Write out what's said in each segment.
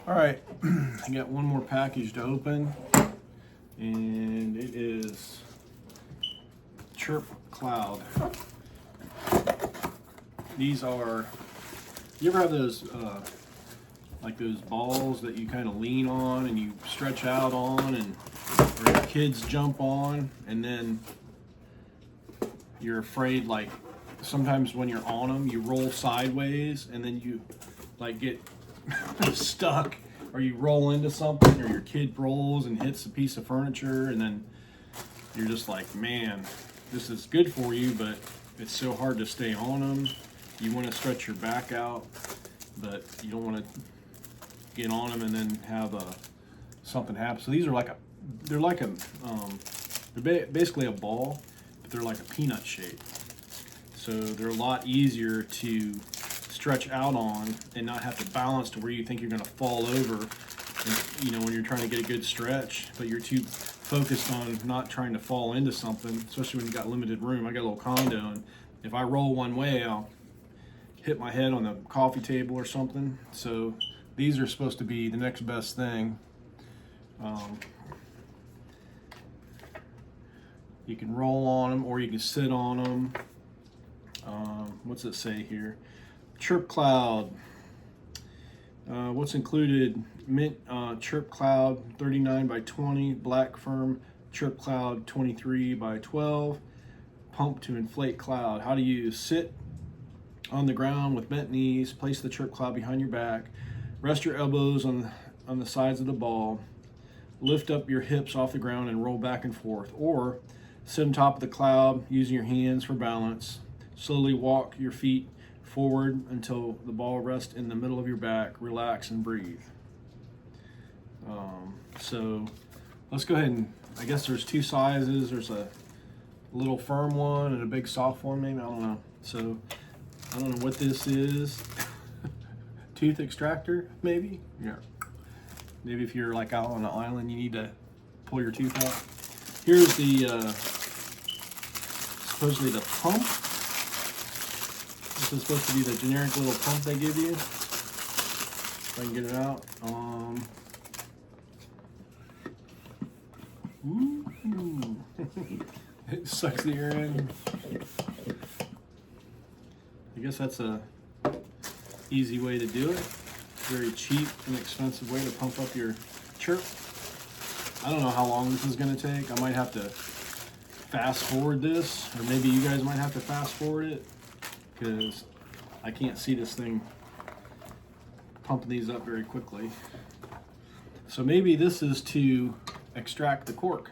All right, I got one more package to open, and it is CHIRP Cloud. These are, you ever have those, like those balls that you kind of lean on and you stretch out on, and or your kids jump on, and then you're afraid, like sometimes when you're on them, you roll sideways and then you like get stuck, or you roll into something, or your kid rolls and hits a piece of furniture, and then you're just like, man, this is good for you, but it's so hard to stay on them. You want to stretch your back out, but you don't want to get on them and then have something happen. So these are like they're basically a ball, but they're like a peanut shape. So they're a lot easier to stretch out on and not have to balance to where you think you're going to fall over, and, you know, when you're trying to get a good stretch, but you're too focused on not trying to fall into something, especially when you got limited room. I got a little condo, and if I roll one way, I'll hit my head on the coffee table or something. So these are supposed to be the next best thing. You can roll on them, or you can sit on them. What's it say here? CHIRP Cloud. What's included? Mint CHIRP Cloud 39 by 20, black firm CHIRP Cloud 23 by 12, pump to inflate cloud. How to use: sit on the ground with bent knees, place the CHIRP Cloud behind your back, rest your elbows on the sides of the ball, lift up your hips off the ground and roll back and forth, or sit on top of the cloud using your hands for balance. Slowly walk your feet forward until the ball rests in the middle of your back. Relax and breathe. So let's go ahead and, I guess there's two sizes. There's a little firm one and a big soft one, maybe, I don't know. So I don't know what this is. Tooth extractor, maybe? Yeah. Maybe if you're like out on an island, you need to pull your tooth out. Here's the, supposedly the pump. This is supposed to be the generic little pump they give you. If I can get it out. Ooh. It sucks the air in. I guess that's a easy way to do it. Very cheap and expensive way to pump up your CHIRP. I don't know how long this is going to take. I might have to fast forward this, or maybe you guys might have to fast forward it, because I can't see this thing pumping these up very quickly. So maybe this is to extract the cork,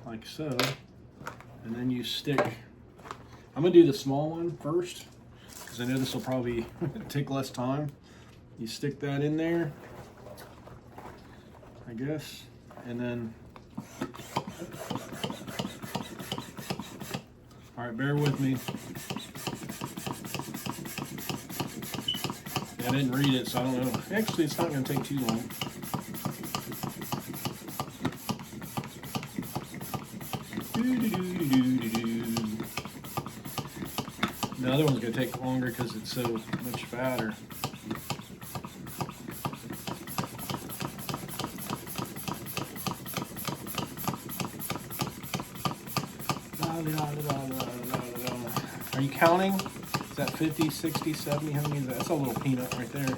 like so, and then you stick. I'm gonna do the small one first, because I know this will probably take less time. You stick that in there, I guess, and then, all right, bear with me. I didn't read it, so I don't know. Actually, it's not going to take too long. The other one's going to take longer because it's so much fatter. Are you counting? Is that 50, 60, 70? How many is that? That's a little peanut right there.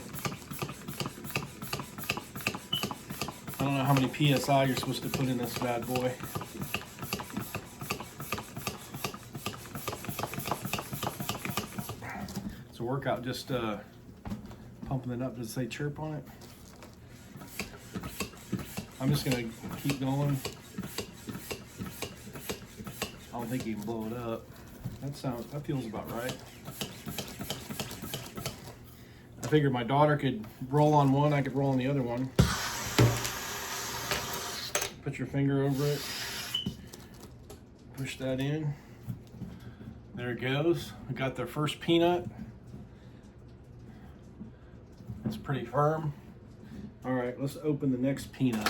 I don't know how many PSI you're supposed to put in this bad boy. It's a workout, just pumping it up. Does it say CHIRP on it? I'm just gonna keep going. I don't think you can blow it up. That feels about right. I figured my daughter could roll on one, I could roll on the other one. Put your finger over it. Push that in. There it goes. We got the first peanut. It's pretty firm. All right, let's open the next peanut.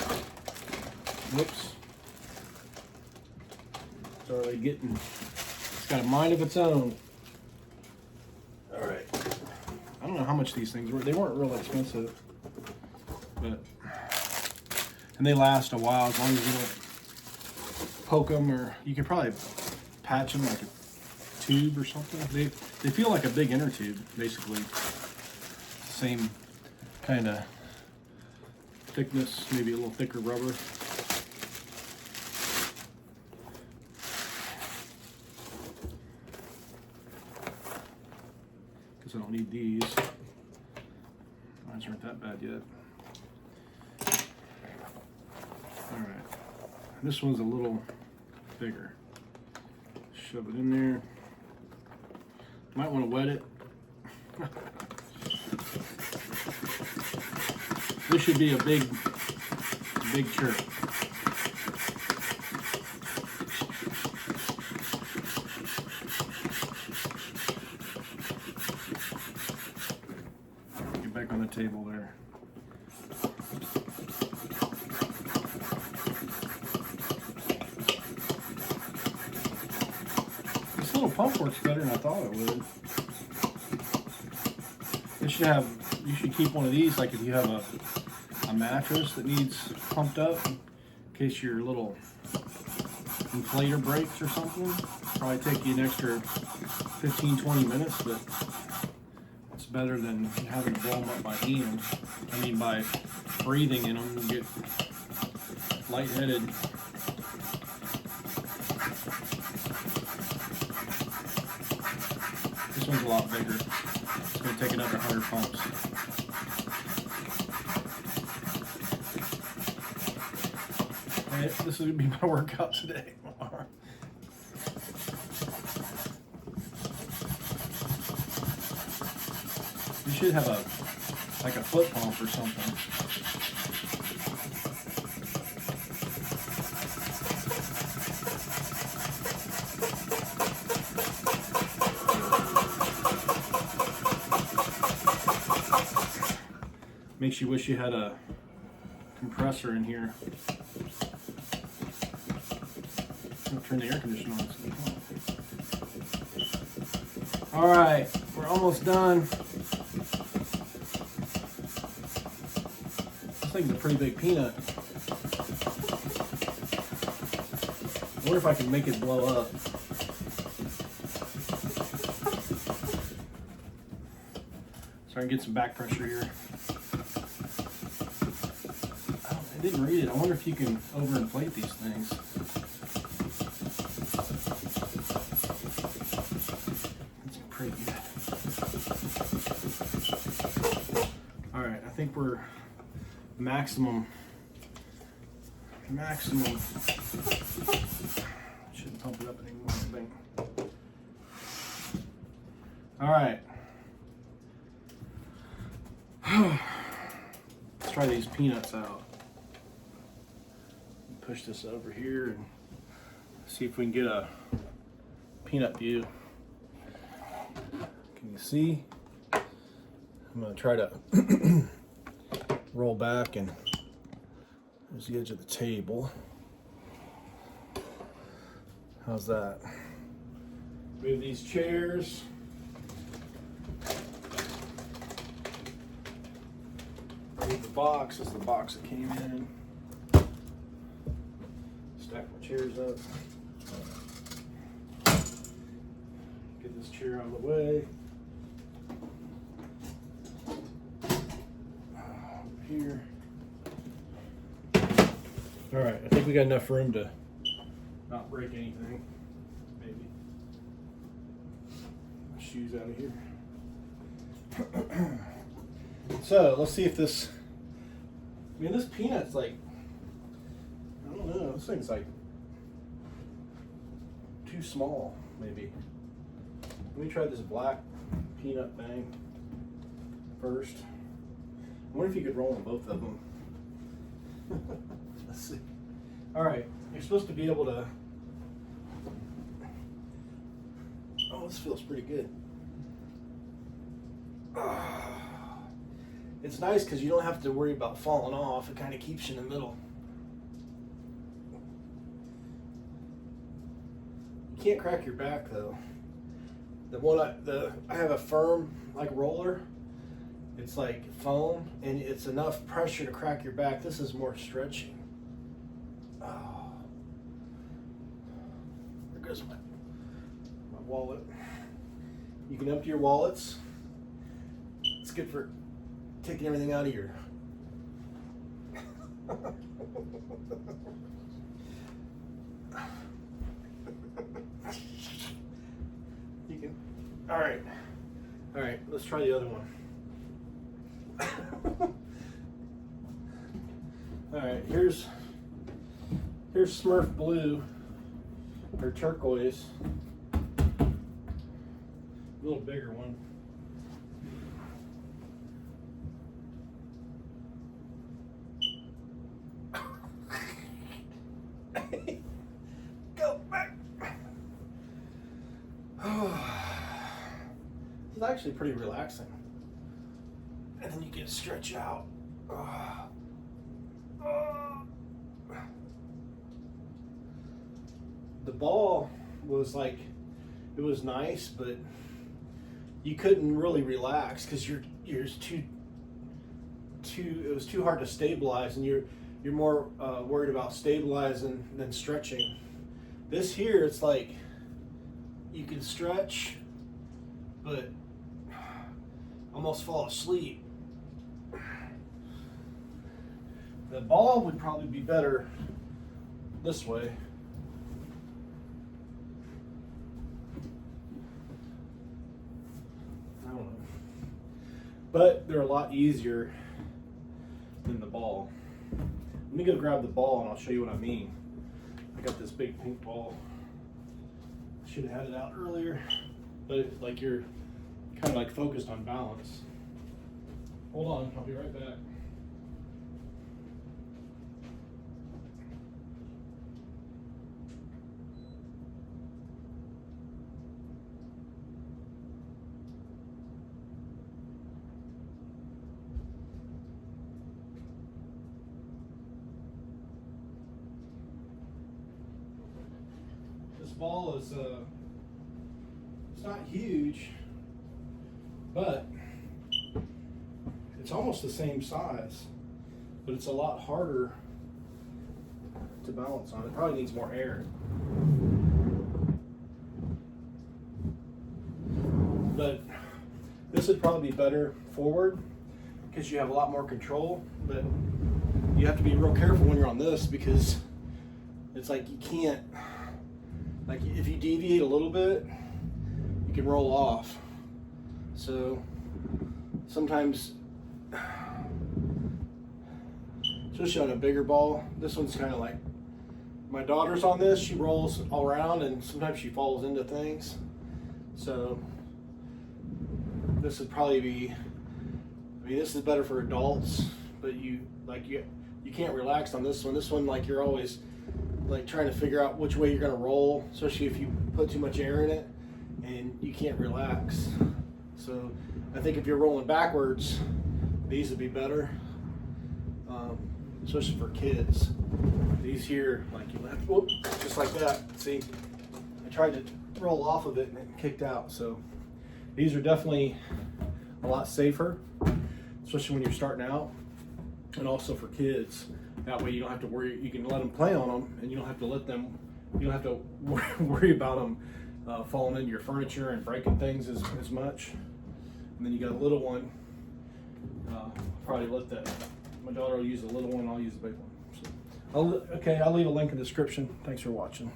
Whoops. It's already getting, it's got a mind of its own. All right. I don't know how much these things were. They weren't real expensive, but and they last a while as long as you don't poke them, or you could probably patch them like a tube or something. They feel like a big inner tube, basically. Same kind of thickness, maybe a little thicker rubber. Because I don't need these. Mine aren't that bad yet. Alright. This one's a little bigger. Shove it in there. Might want to wet it. This should be a big chirp. Get back on the table there. This little pump works better than I thought it would. You should keep one of these, like if you have a mattress that needs pumped up, in case your little inflator breaks or something. Probably take you an extra 15-20 minutes, but it's better than having to blow them up by hand. I mean, by breathing in them, you get lightheaded. This one's a lot bigger. It's going to take another 100 pumps. This is going to be my workout today. You should have like a foot pump or something. Makes you wish you had a compressor in here. Turn the air conditioner on. All right, we're almost done. This thing's a pretty big peanut. I wonder if I can make it blow up. So I can get some back pressure here. I didn't read it. I wonder if you can overinflate these things. Alright, I think we're maximum. Shouldn't pump it up anymore, I think. Alright. Let's try these peanuts out. Push this over here and see if we can get a peanut view. Can you see? I'm going to try to roll back, and there's the edge of the table. How's that? Move these chairs. Move the box. This is the box that came in. Stack my chairs up. Get this chair out of the way. Here. All right, I think we got enough room to not break anything. Maybe. My shoes out of here. So let's see if this. I mean, this peanut's like, I don't know. This thing's like too small, maybe. Let me try this black peanut thing first. I wonder if you could roll on both of them. Let's see. All right, you're supposed to be able to. Oh, this feels pretty good. It's nice because you don't have to worry about falling off. It kind of keeps you in the middle. You can't crack your back though. I have a firm like roller, it's like foam, and it's enough pressure to crack your back. This is more stretching. Oh, there goes my wallet. You can empty your wallets. It's good for taking everything out of your you can. All right, let's try the other one. All right, here's Smurf blue or turquoise, a little bigger one. Go back. This is actually pretty relaxing. And then you can stretch out. The ball was like, it was nice, but you couldn't really relax because it was too hard to stabilize, and you're more worried about stabilizing than stretching. This here, it's like you can stretch, but almost fall asleep. The ball would probably be better this way. I don't know. But they're a lot easier than the ball. Let me go grab the ball and I'll show you what I mean. I got this big pink ball. Should have had it out earlier, but like you're kind of like focused on balance. Hold on, I'll be right back. This ball is it's not huge, but it's almost the same size, but it's a lot harder to balance on. It probably needs more air. But this would probably be better forward because you have a lot more control, but you have to be real careful when you're on this because it's like you can't, like if you deviate a little bit, you can roll off. So sometimes, especially on a bigger ball, this one's kind of like, my daughter's on this, she rolls all around and sometimes she falls into things. So this would probably be, I mean, this is better for adults, but you can't relax on this one. This one, like you're always like trying to figure out which way you're gonna roll, especially if you put too much air in it and you can't relax. So I think if you're rolling backwards, these would be better, especially for kids. These here, like you left, whoop, just like that. See, I tried to roll off of it and it kicked out. So these are definitely a lot safer, especially when you're starting out, and also for kids. That way you don't have to worry, you can let them play on them and you don't have to worry about them falling into your furniture and breaking things as much. And then you got a little one, probably let my daughter will use the little one, I'll use the big one. So, I'll leave a link in the description. Thanks for watching.